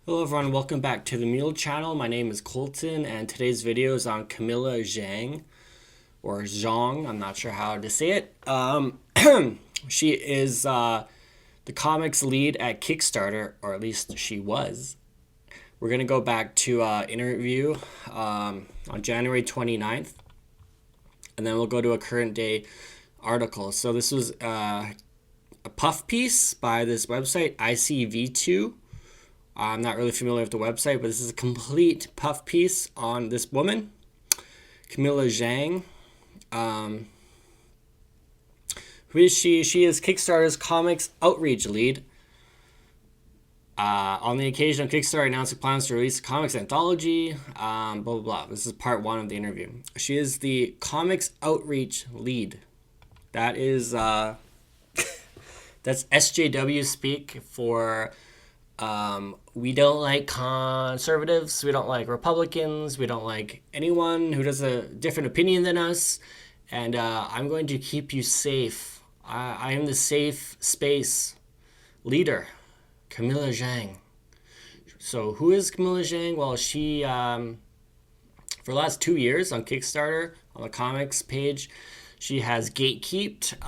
Hello everyone, welcome back to the Mule channel. My name is Colton and today's video is on Camilla Zhang, or Zhang, I'm not sure how to say it. She is the comics lead at Kickstarter, or at least she was. We're going to go back to interview on January 29th, and then we'll go to a current day article. So this was a puff piece by this website, ICV2. I'm not really familiar with the website, but this is a complete puff piece on this woman, Camilla Zhang. Who is she? She is Kickstarter's comics outreach lead. On the occasion of Kickstarter announcing plans to release a comics anthology, blah, blah, blah. This is part one of the interview. She is the comics outreach lead. That is, that's SJW speak for... we don't like conservatives, we don't like Republicans, we don't like anyone who has a different opinion than us, and I'm going to keep you safe. I am the safe space leader, Camilla Zhang. So who is Camilla Zhang? Well, she, for the last 2 years on Kickstarter, on the comics page, she has gatekeeped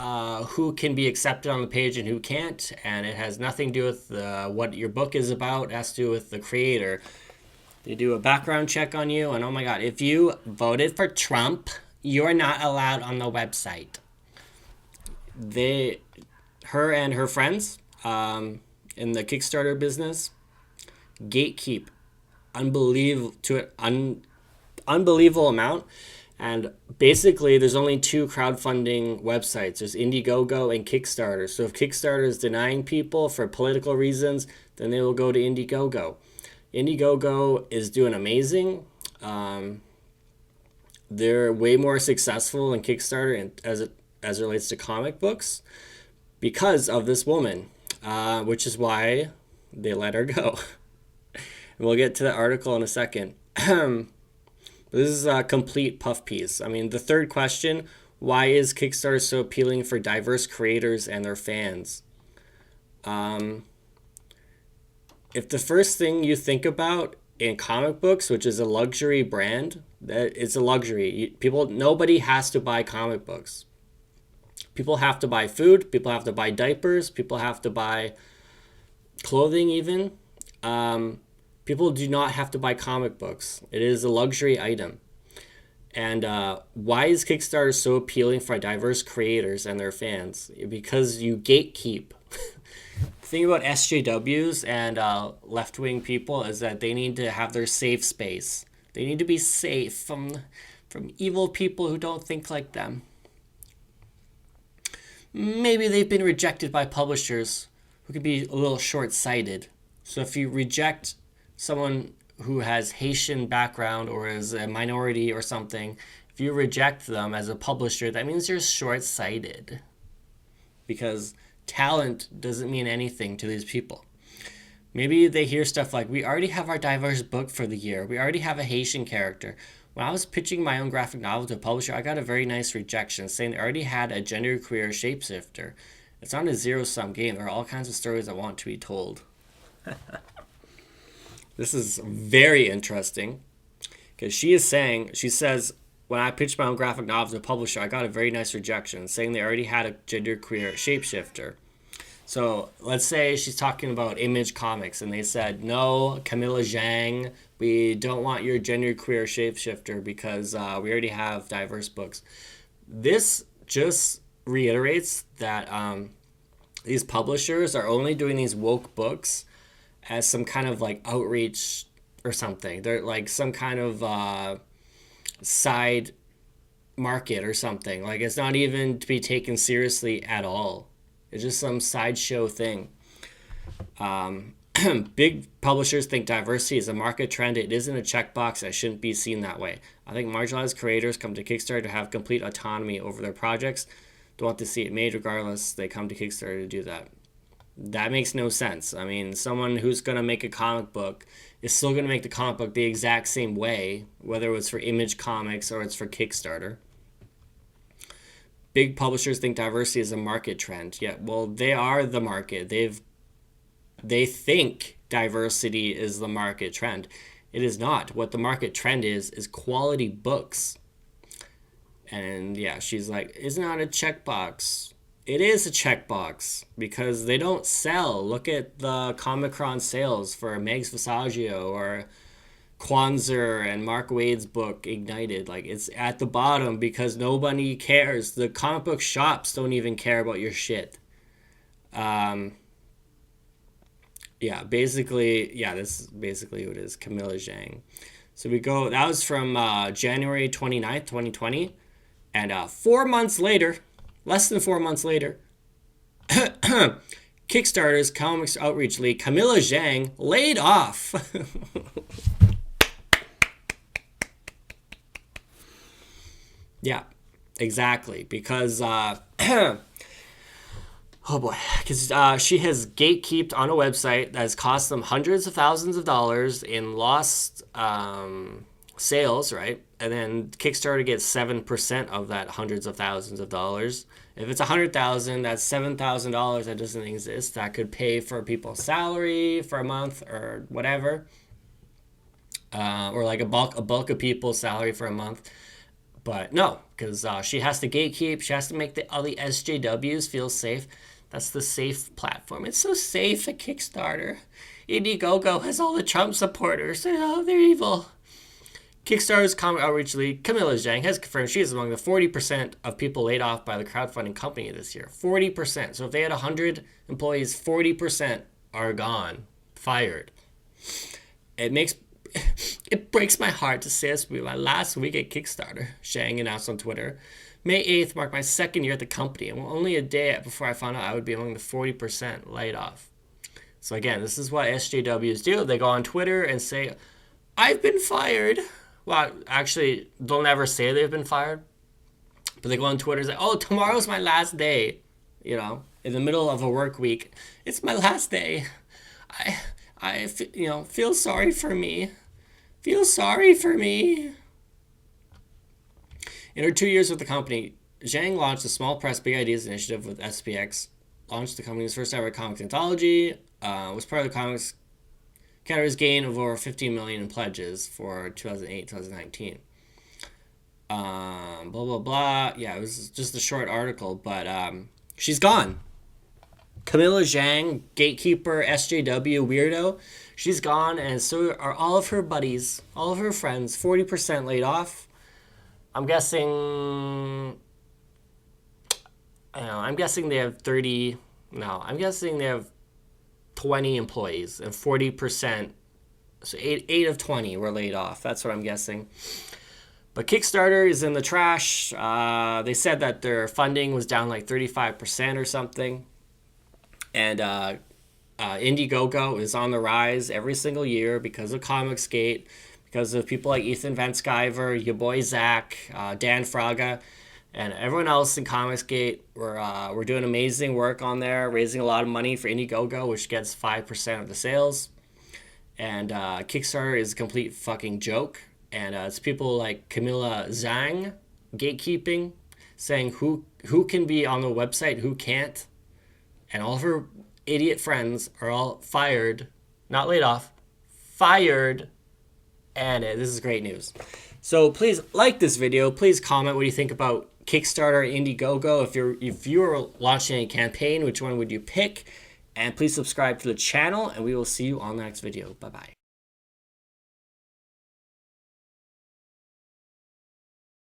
who can be accepted on the page and who can't, and it has nothing to do with what your book is about. It has to do with the creator. They do a background check on you, and oh my god, if you voted for Trump, you're not allowed on the website. Her and her friends in the Kickstarter business gatekeep unbelievable amount. And basically, there's only two crowdfunding websites. There's Indiegogo and Kickstarter. So if Kickstarter is denying people for political reasons, then they will go to Indiegogo. Indiegogo is doing amazing. They're way more successful than Kickstarter as it relates to comic books because of this woman, which is why they let her go. And we'll get to the article in a second. This is a complete puff piece. I mean, the third question, why is Kickstarter so appealing for diverse creators and their fans? If the first thing you think about in comic books, which is a luxury brand, that it's a luxury. Nobody has to buy comic books. People have to buy food. People have to buy diapers. People have to buy clothing even. People do not have to buy comic books. It is a luxury item. And why is Kickstarter so appealing for diverse creators and their fans? Because you gatekeep. The thing about SJWs and left-wing people is that they need to have their safe space. They need to be safe from evil people who don't think like them. Maybe they've been rejected by publishers who could be a little short-sighted. So if you reject someone who has Haitian background or is a minority or something, if you reject them as a publisher, that means you're short-sighted. Because talent doesn't mean anything to these people. Maybe they hear stuff like, we already have our diverse book for the year. We already have a Haitian character. When I was pitching my own graphic novel to a publisher, I got a very nice rejection saying they already had a genderqueer shapeshifter. It's not a zero-sum game. There are all kinds of stories that want to be told. This is very interesting because she says, when I pitched my own graphic novel to a publisher, I got a very nice rejection saying they already had a genderqueer shapeshifter. So let's say she's talking about Image Comics and they said, no, Camilla Zhang, we don't want your genderqueer shapeshifter because we already have diverse books. This just reiterates that these publishers are only doing these woke books as some kind of like outreach or something. They're like some kind of side market or something. Like it's not even to be taken seriously at all. It's just some sideshow thing. Big publishers think diversity is a market trend. It isn't a checkbox that shouldn't be seen that way. I think marginalized creators come to Kickstarter to have complete autonomy over their projects. They want to see it made regardless. They come to Kickstarter to do that. That makes no sense. I mean, someone who's going to make a comic book is still going to make the comic book the exact same way, whether it's for Image Comics or it's for Kickstarter. Big publishers think diversity is a market trend. Yeah, well, they are the market. They think diversity is the market trend. It is not. What the market trend is quality books. And yeah, she's like, it's not a checkbox. It is a checkbox because they don't sell. Look at the Comic-Con sales for Megs Visaggio or Kwanzaa and Mark Waid's book Ignited. Like, it's at the bottom because nobody cares. The comic book shops don't even care about your shit. Yeah, basically, yeah, this is basically what it is. Camilla Zhang. So we go, that was from January 29th, 2020. And 4 months later, less than 4 months later, Kickstarter's Comics Outreach Lead, Camilla Zhang, laid off. Yeah, exactly. Because, oh boy, because she has gatekeeped on a website that has cost them hundreds of thousands of dollars in lost sales, right? And then Kickstarter gets 7% of that hundreds of thousands of dollars. If it's 100,000, that's $7,000 that doesn't exist. That could pay for people's salary for a month or whatever, or like a bulk of people's salary for a month. But no, because she has to gatekeep. She has to make all the SJWs feel safe. That's the safe platform. It's so safe at Kickstarter. Indiegogo has all the Trump supporters. Oh, they're evil. Kickstarter's Comic Outreach Lead, Camilla Zhang, has confirmed she is among the 40% of people laid off by the crowdfunding company this year. 40%. So if they had 100 employees, 40% are gone, fired. It breaks my heart to say this will be my last week at Kickstarter, Zhang announced on Twitter. May 8th marked my second year at the company, and only a day before I found out I would be among the 40% laid off. So again, this is what SJWs do. They go on Twitter and say, I've been fired. Well, actually, they'll never say they've been fired. But they go on Twitter and say, oh, tomorrow's my last day. You know, in the middle of a work week. It's my last day. I feel sorry for me. Feel sorry for me. In her 2 years with the company, Zhang launched a small press big ideas initiative with SPX, launched the company's first ever comics anthology, was part of the comics category's gain of over 15 million in pledges for 2008-2019. Blah, blah, blah. Yeah, it was just a short article, but she's gone. Camilla Zhang, gatekeeper, SJW, weirdo, she's gone, and so are all of her buddies, all of her friends, 40% laid off. I'm guessing they have 20 employees, and 40%, so 8 of 20 were laid off. That's what I'm guessing. But Kickstarter is in the trash. They said that their funding was down like 35% or something. And Indiegogo is on the rise every single year because of Comicsgate, because of people like Ethan Van Sciver, your boy Zach, Dan Fraga, and everyone else in Comicsgate. We're doing amazing work on there, raising a lot of money for Indiegogo, which gets 5% of the sales. And Kickstarter is a complete fucking joke. And it's people like Camilla Zhang, gatekeeping, saying who can be on the website, who can't. And all of her idiot friends are all fired, not laid off, fired. And this is great news. So please like this video. Please comment what you think about Kickstarter, Indiegogo. If you were launching a campaign, which one would you pick? And please subscribe to the channel, and we will see you on the next video. Bye-bye.